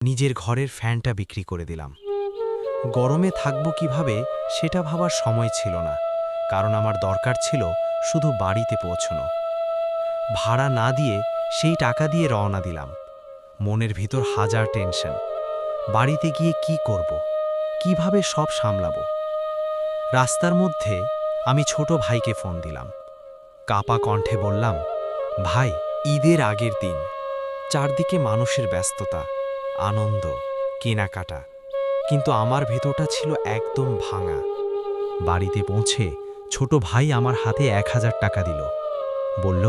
নিজের ঘরের ফ্যানটা বিক্রি করে দিলাম। গরমে থাকবো কিভাবে সেটা ভাবার সময় ছিল না, কারণ আমার দরকার ছিল শুধু বাড়িতে পৌঁছানো। ভাড়া না দিয়ে সেই টাকা দিয়ে রওনা দিলাম। মনের ভিতর হাজার টেনশন। বাড়িতে গিয়ে কি করব, কিভাবে সব সামলাবো। রাস্তার মধ্যে আমি ছোট ভাইকে ফোন দিলাম। কাপা কণ্ঠে বললাম, ভাই, ঈদের আগের দিন, চারদিকে মানুষের ব্যস্ততা, আনন্দ, কেনাকাটা, কিন্তু আমার ভেতরটা ছিল একদম ভাঙা। বাড়িতে পৌঁছে ছোট ভাই আমার হাতে 1000 টাকা দিল। বলল,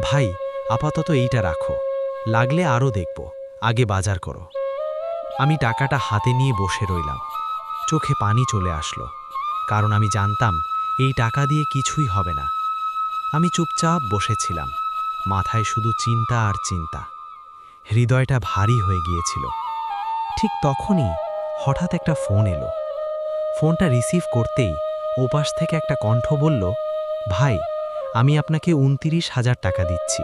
ভাই, আপাতত এইটা রাখো, লাগলে আরও দেখব, আগে বাজার করো। আমি টাকাটা হাতে নিয়ে বসে রইলাম। চোখে পানি চলে আসলো, কারণ আমি জানতাম এই টাকা দিয়ে কিছুই হবে না। আমি চুপচাপ বসেছিলাম, মাথায় শুধু চিন্তা আর চিন্তা। হৃদয়টা ভারী হয়ে গিয়েছিল। ঠিক তখনই হঠাৎ একটা ফোন এলো। ফোনটা রিসিভ করতেই ওপাশ থেকে একটা কণ্ঠ বলল, ভাই, আমি আপনাকে 29,000 টাকা দিচ্ছি।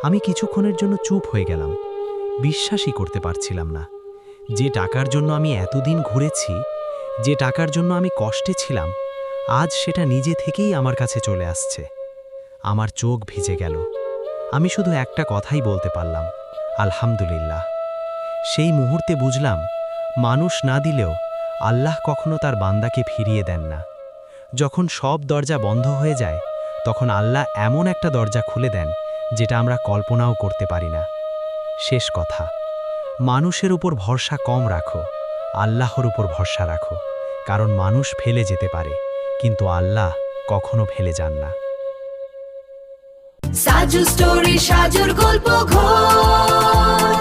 আমি কিছুক্ষণের জন্য চুপ হয়ে গেলাম। বিশ্বাসই করতে পারছিলাম না। যে টাকার জন্য আমি এতদিন ঘুরেছি, যে টাকার জন্য আমি কষ্টে ছিলাম, আজ সেটা নিজে থেকেই আমার কাছে চলে আসছে। আমার চোখ ভিজে গেল। আমি শুধু একটা কথাই বলতে পারলাম, আলহামদুলিল্লাহ। সেই মুহূর্তে বুঝলাম, মানুষ না দিলেও আল্লাহ কখনো তার বান্দাকে ফিরিয়ে দেন না। যখন সব দরজা বন্ধ হয়ে যায়, তখন আল্লাহ এমন একটা দরজা খুলে দেন যেটা আমরা কল্পনাও করতে পারি না। শেষ কথা, মানুষের উপর ভরসা কম রাখো, আল্লাহর উপর ভরসা রাখো, কারণ মানুষ ফেলে যেতে পারে, কিন্তু আল্লাহ কখনো ফেলে যান না। সাজু স্টোরি, সাজুর গল্প ঘর।